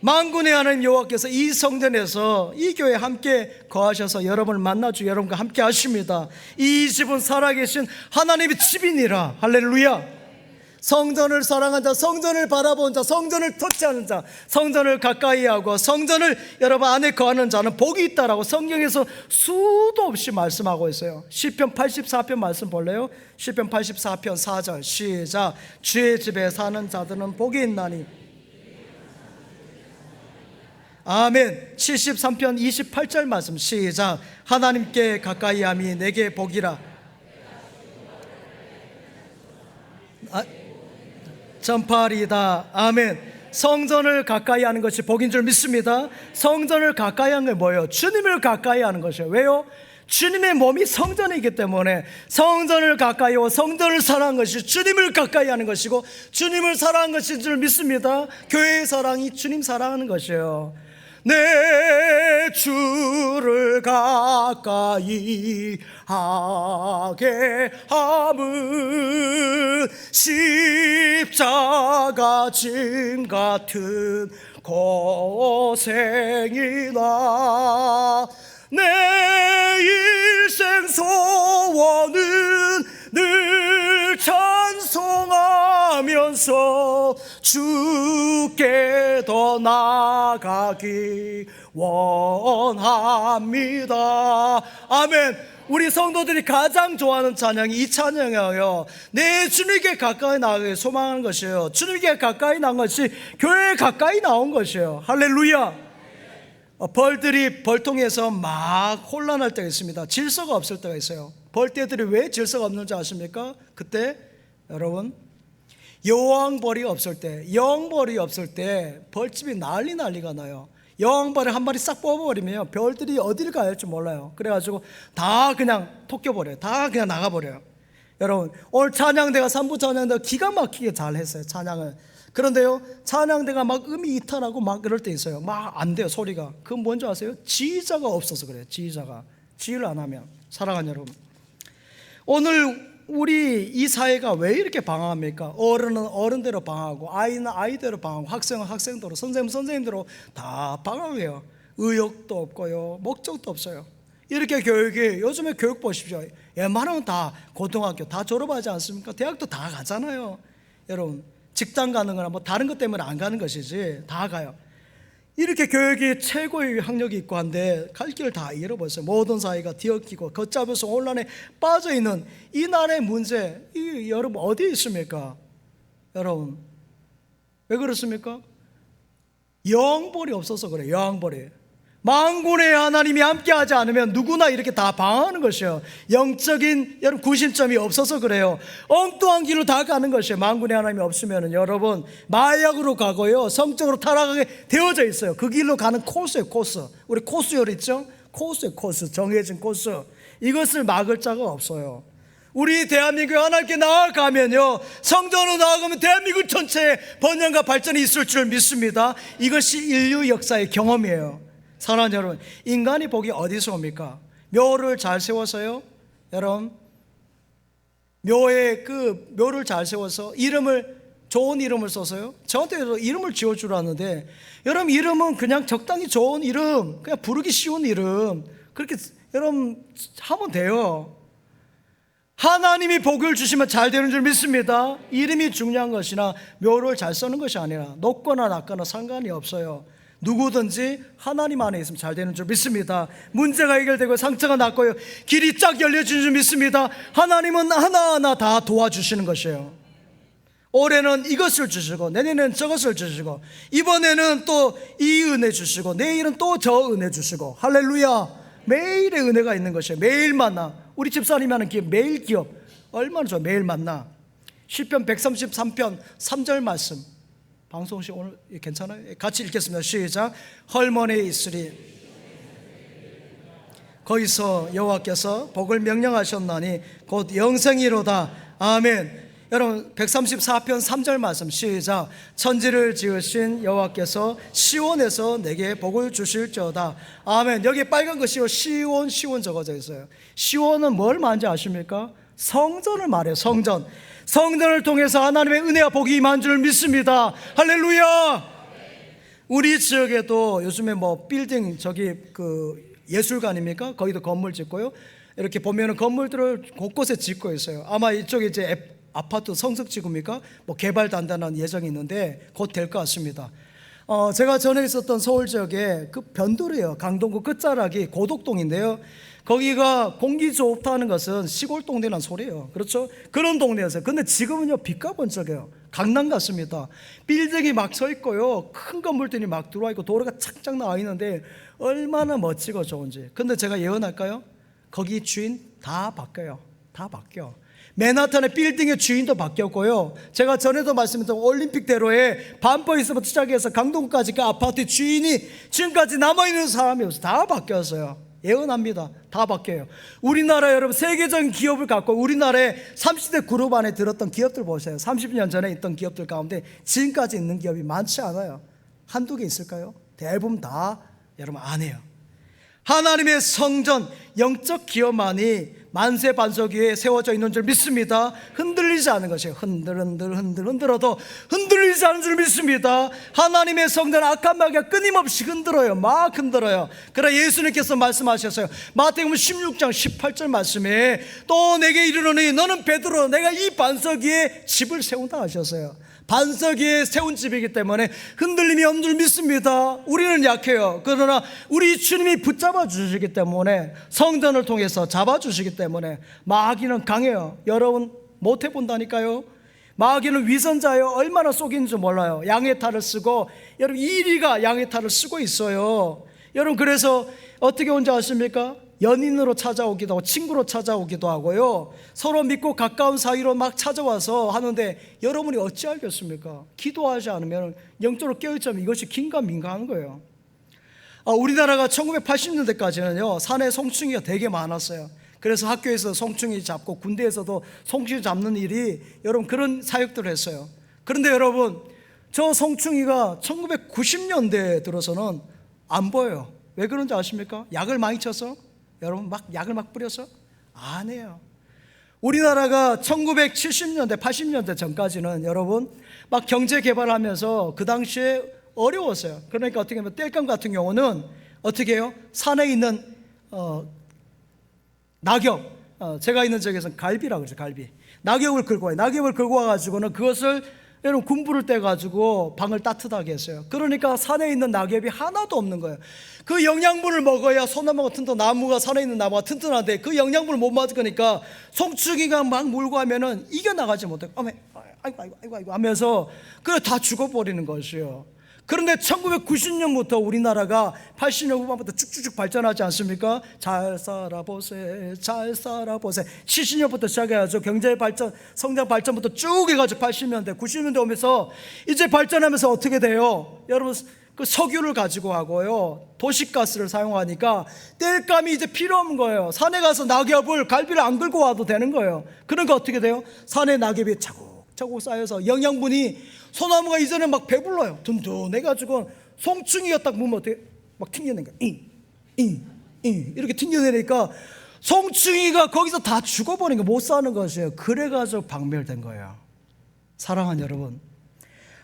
만군의 하나님 여호와께서 이 성전에서 이 교회에 함께 거하셔서 여러분을 만나주 여러분과 함께 하십니다. 이 집은 살아계신 하나님의 집이니라. 할렐루야. 성전을 사랑한 자, 성전을 바라본 자, 성전을 터치하는 자, 성전을 가까이 하고 성전을 여러분 안에 거하는 자는 복이 있다라고 성경에서 수도 없이 말씀하고 있어요. 시편 84편 말씀 볼래요? 시편 84편 4절 시작. 주의 집에 사는 자들은 복이 있나니. 아멘. 73편 28절 말씀 시작. 하나님께 가까이 함이 내게 복이라. 전파리다. 아멘. 성전을 가까이 하는 것이 복인 줄 믿습니다. 성전을 가까이 하는 게 뭐예요? 주님을 가까이 하는 것이에요. 왜요? 주님의 몸이 성전이기 때문에 성전을 가까이 하고 성전을 사랑하는 것이 주님을 가까이 하는 것이고 주님을 사랑하는 것인 줄 믿습니다. 교회의 사랑이 주님 사랑하는 것이에요. 내 주를 가까이 하게 함은 십자가 짐 같은 고생이나 내 일생 소원은 늘 찬송하면서 주께 더 나아가기 원합니다. 아멘. 우리 성도들이 가장 좋아하는 찬양이 이 찬양이에요. 내 주님께 가까이 나가기 소망하는 것이에요. 주님께 가까이 나온 것이 교회에 가까이 나온 것이에요. 할렐루야. 벌들이 벌통에서 막 혼란할 때가 있습니다. 질서가 없을 때가 있어요. 벌떼들이 왜 질서가 없는지 아십니까? 그때 여러분 여왕벌이 없을 때, 여왕벌이 없을 때 벌집이 난리가 나요. 여왕벌을 한 마리 싹 뽑아버리면 별들이 어디를 가야 할지 몰라요. 그래가지고 다 그냥 토껴버려요. 다 그냥 나가버려요. 여러분 오늘 찬양대가 3부 찬양대가 기가 막히게 잘 했어요. 찬양을. 그런데요 찬양대가 막 음이 이탈하고 막 그럴 때 있어요. 막 안 돼요 소리가. 그건 뭔지 아세요? 지휘자가 없어서 그래요. 지휘자가 지휘를 안 하면. 사랑하는 여러분, 오늘 우리 이 사회가 왜 이렇게 방황합니까? 어른은 어른대로 방황하고 아이는 아이대로 방황하고 학생은 학생대로 선생님은 선생님대로 다 방황해요. 의욕도 없고요 목적도 없어요. 이렇게 교육이, 요즘에 교육 보십시오. 웬만하면 다 고등학교 다 졸업하지 않습니까? 대학도 다 가잖아요. 여러분, 직장 가는 거나 뭐 다른 것 때문에 안 가는 것이지 다 가요. 이렇게 교육이 최고의 학력이 있고 한데 갈 길을 다 잃어버렸어요. 모든 사회가 뒤엉키고 걷잡혀서 혼란에 빠져있는 이 나라의 문제, 이 여러분 어디에 있습니까? 여러분 왜 그렇습니까? 영벌이 없어서 그래요. 영벌이. 만군의 하나님이 함께하지 않으면 누구나 이렇게 다 방황하는 것이에요. 영적인 여러분 구심점이 없어서 그래요. 엉뚱한 길로 다 가는 것이에요. 만군의 하나님이 없으면 여러분 마약으로 가고요, 성적으로 타락하게 되어져 있어요. 그 길로 가는 코스예요. 코스. 우리 코스열 있죠? 코스예요. 코스. 정해진 코스. 이것을 막을 자가 없어요. 우리 대한민국이 하나님께 나아가면요, 성전으로 나아가면 대한민국 전체에 번영과 발전이 있을 줄 믿습니다. 이것이 인류 역사의 경험이에요. 사랑하는 여러분, 인간이 복이 어디서 옵니까? 묘를 잘 세워서요. 여러분, 묘를 잘 세워서 좋은 이름을 써서요. 저한테 이름을 지어주라는데, 여러분 이름은 그냥 적당히 좋은 이름, 그냥 부르기 쉬운 이름, 그렇게 여러분 하면 돼요. 하나님이 복을 주시면 잘 되는 줄 믿습니다. 이름이 중요한 것이나 묘를 잘 쓰는 것이 아니라 높거나 낮거나 상관이 없어요. 누구든지 하나님 안에 있으면 잘 되는 줄 믿습니다. 문제가 해결되고 상처가 낫고요, 길이 쫙 열려지는 줄 믿습니다. 하나님은 하나하나 다 도와주시는 것이에요. 올해는 이것을 주시고 내년에는 저것을 주시고 이번에는 또 이 은혜 주시고 내일은 또 저 은혜 주시고, 할렐루야. 매일의 은혜가 있는 것이에요. 매일 만나. 우리 집사님이 하는 기업, 매일 기업 얼마나 좋아. 매일 만나. 시편 133편 3절 말씀, 방송시 오늘 괜찮아요? 같이 읽겠습니다. 시작. 헐몬에 있으리 거기서 여호와께서 복을 명령하셨나니 곧 영생이로다. 아멘. 여러분 134편 3절 말씀 시작. 천지를 지으신 여호와께서 시온에서 내게 복을 주실지어다. 아멘. 여기 빨간 것이 시온 적어져 있어요. 시온은 뭘 말인지 아십니까? 성전을 말해요. 성전을 통해서 하나님의 은혜와 복이 임한 줄 믿습니다. 할렐루야. 우리 지역에도 요즘에 뭐 빌딩 예술관입니까? 거기도 건물 짓고요, 이렇게 보면은 건물들을 곳곳에 짓고 있어요. 아마 이쪽에 이제 아파트 성석지구입니까? 뭐 개발 단단한 예정이 있는데 곧 될 것 같습니다. 제가 전에 있었던 서울 지역에 그 변두리예요. 강동구 끝자락이 고덕동인데요. 거기가 공기 좋다는 것은 시골 동네란 소리예요. 그렇죠? 그런 동네였어요. 근데 지금은요, 빛과 번쩍해요. 강남 같습니다. 빌딩이 막 서 있고요, 큰 건물들이 막 들어와 있고 도로가 착착 나와 있는데 얼마나 멋지고 좋은지. 근데 제가 예언할까요? 거기 주인 다 바뀌어요. 다 바뀌어. 맨하탄의 빌딩의 주인도 바뀌었고요, 제가 전에도 말씀드렸던 올림픽대로에 반포에서부터 시작해서 강동까지 그 아파트 주인이 지금까지 남아있는 사람이 없어요. 다 바뀌었어요. 예언합니다. 다 바뀌어요. 우리나라 여러분 세계적인 기업을 갖고 우리나라의 30대 그룹 안에 들었던 기업들 보세요. 30년 전에 있던 기업들 가운데 지금까지 있는 기업이 많지 않아요. 한두 개 있을까요? 대부분 다 여러분 안 해요. 하나님의 성전, 영적 기업만이 만세 반석 위에 세워져 있는 줄 믿습니다. 흔들리지 않은 것이에요. 흔들어도 흔들리지 않은 줄 믿습니다. 하나님의 성전 악한 마귀가 끊임없이 흔들어요. 막 흔들어요. 그러나 예수님께서 말씀하셨어요. 마태복음 16장 18절 말씀에 또 내게 이르노니 너는 베드로, 내가 이 반석 위에 집을 세운다 하셨어요. 반석 위에 세운 집이기 때문에 흔들림이 없는 줄 믿습니다. 우리는 약해요. 그러나 우리 주님이 붙잡아 주시기 때문에, 성전을 통해서 잡아 주시기 때문에 마귀는 강해요. 여러분 못 해본다니까요. 마귀는 위선자예요. 얼마나 속이는지 몰라요. 양의 탈을 쓰고, 여러분 이리가 양의 탈을 쓰고 있어요. 여러분 그래서 어떻게 온지 아십니까? 연인으로 찾아오기도 하고 친구로 찾아오기도 하고요, 서로 믿고 가까운 사이로 막 찾아와서 하는데 여러분이 어찌 알겠습니까? 기도하지 않으면 영적으로 깨어있자면 이것이 긴가민가한 거예요. 우리나라가 1980년대까지는요 산에 송충이가 되게 많았어요. 그래서 학교에서 송충이 잡고 군대에서도 송충이 잡는 일이 여러분 그런 사역들을 했어요. 그런데 여러분 저 송충이가 1990년대에 들어서는 안 보여요. 왜 그런지 아십니까? 약을 많이 쳐서? 여러분 약을 막 뿌려서? 아니에요. 우리나라가 1970년대 80년대 전까지는 여러분 막 경제 개발하면서 그 당시에 어려웠어요. 그러니까 어떻게 하면 땔감 같은 경우는 어떻게 해요? 산에 있는 낙엽, 제가 있는 지역에서는 갈비라고 그러죠. 갈비. 낙엽을 긁고 와요. 낙엽을 긁고 와가지고는 그것을 여러분 군불을 떼가지고 방을 따뜻하게 했어요. 그러니까 산에 있는 낙엽이 하나도 없는 거예요. 그 영양분을 먹어야 소나무가 나무가 산에 있는 나무가 튼튼한데 그 영양분을 못 맞으니까 송충이가 막 물고 하면은 이겨나가지 못해요. 아이고 하면서 그래 다 죽어버리는 것이에요. 그런데 1990년부터 우리나라가 80년 후반부터 쭉쭉쭉 발전하지 않습니까? 잘 살아보세, 잘 살아보세. 70년부터 시작해가지고 경제 발전, 성장 발전부터 쭉 해가지고 80년대, 90년대 오면서 이제 발전하면서 어떻게 돼요? 여러분, 그 석유를 가지고 하고요, 도시가스를 사용하니까 땔감이 이제 필요 없는 거예요. 산에 가서 낙엽을, 갈비를 안 긁고 와도 되는 거예요. 그러니까 어떻게 돼요? 산에 낙엽이 차곡차곡 쌓여서 영양분이, 소나무가 이전에 막 배불러요. 든든해가지고 송충이가 딱 물면 어떻게 막 튕겨내니까 이렇게 튕겨내니까 송충이가 거기서 다 죽어버린 거, 못 사는 것이에요. 그래가지고 박멸된 거예요. 사랑하는 여러분,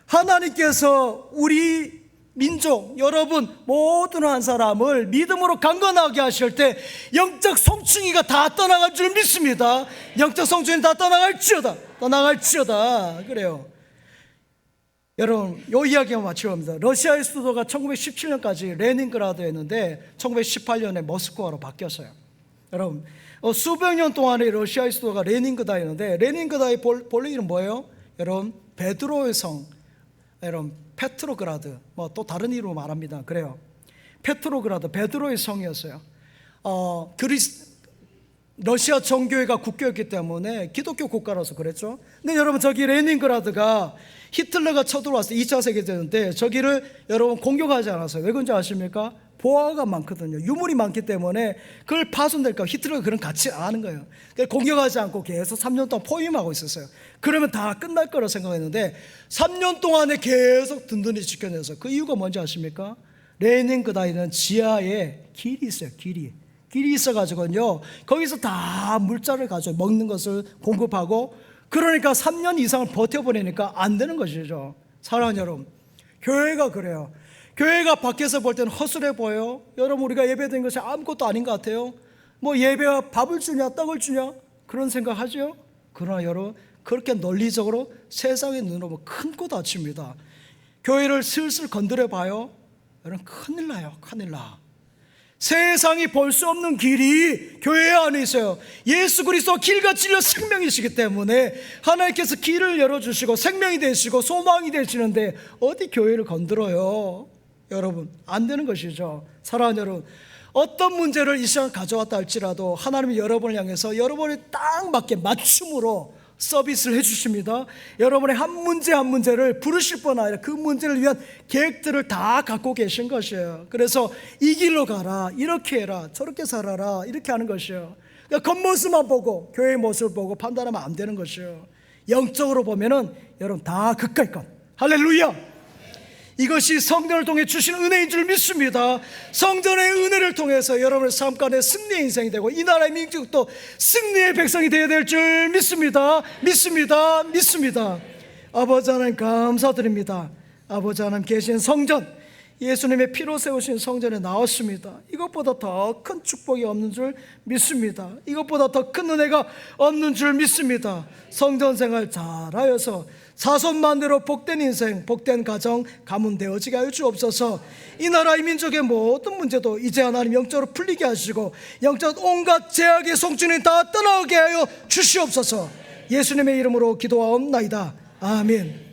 하나님께서 우리 민족, 여러분 모든 한 사람을 믿음으로 강건하게 하실 때 영적 송충이가 다 떠나갈 줄 믿습니다. 영적 송충이 다 떠나갈지어다 그래요. 여러분, 이 이야기만 마치려 합니다. 러시아의 수도가 1917년까지 레닌그라드였는데 1918년에 모스크바로 바뀌었어요. 여러분, 수백 년 동안의 러시아의 수도가 레닌그라드였는데, 레닌그라드의 본래 이름 뭐예요? 여러분, 베드로의 성, 여러분 페트로그라드, 뭐 또 다른 이름으로 말합니다. 그래요. 페트로그라드, 베드로의 성이었어요. 러시아 정교회가 국교였기 때문에 기독교 국가라서 그랬죠. 근데 여러분, 저기 레닌그라드가 히틀러가 쳐들어왔어요. 2차 세계대전 때 저기를 여러분 공격하지 않았어요. 왜 그런지 아십니까? 보화가 많거든요. 유물이 많기 때문에 그걸 파손될까 히틀러가 그런 가치 안 하는 거예요. 공격하지 않고 계속 3년 동안 포위하고 있었어요. 그러면 다 끝날 거라 생각했는데 3년 동안에 계속 든든히 지켜내서, 그 이유가 뭔지 아십니까? 레닌그라드는 지하에 길이 있어요. 길이 있어가지고요, 거기서 다 물자를 가지고 먹는 것을 공급하고, 그러니까 3년 이상을 버텨버리니까 안 되는 것이죠. 사랑하는 여러분, 교회가 그래요. 교회가 밖에서 볼 때는 허술해 보여요. 여러분, 우리가 예배드린 것이 아무것도 아닌 것 같아요. 뭐 예배와 밥을 주냐 떡을 주냐 그런 생각하죠. 그러나 여러분, 그렇게 논리적으로 세상의 눈으로 보면 큰 코 다칩니다. 교회를 슬슬 건드려 봐요, 여러분 큰일 나요. 큰일 나. 세상이 볼 수 없는 길이 교회 안에 있어요. 예수 그리스도 길과 진리와 생명이시기 때문에 하나님께서 길을 열어주시고 생명이 되시고 소망이 되시는데 어디 교회를 건드려요? 여러분, 안 되는 것이죠. 사랑하는 여러분, 어떤 문제를 이 시간 가져왔다 할지라도 하나님이 여러분을 향해서 여러분이 딱 맞게 맞춤으로 서비스를 해주십니다. 여러분의 한 문제 한 문제를 부르실 뿐 아니라 그 문제를 위한 계획들을 다 갖고 계신 것이에요. 그래서 이 길로 가라, 이렇게 해라, 저렇게 살아라, 이렇게 하는 것이에요. 그러니까 겉모습만 보고 교회의 모습을 보고 판단하면 안 되는 것이에요. 영적으로 보면은 여러분 다 그까이 것. 할렐루야. 이것이 성전을 통해 주신 은혜인 줄 믿습니다. 성전의 은혜를 통해서 여러분의 삶 가운데 승리의 인생이 되고 이 나라의 민족도 승리의 백성이 되어야 될 줄 믿습니다. 아버지 하나님 감사드립니다. 아버지 하나님 계신 성전, 예수님의 피로 세우신 성전에 나왔습니다. 이것보다 더 큰 축복이 없는 줄 믿습니다. 이것보다 더 큰 은혜가 없는 줄 믿습니다. 성전 생활 잘하여서 자손만대로 복된 인생, 복된 가정, 가문 되어지게 하여 주옵소서. 이 나라의 민족의 모든 문제도 이제 하나님 영적으로 풀리게 하시고 영적 온갖 제약의 송충이 다 떠나게 하여 주시옵소서. 예수님의 이름으로 기도하옵나이다. 아멘.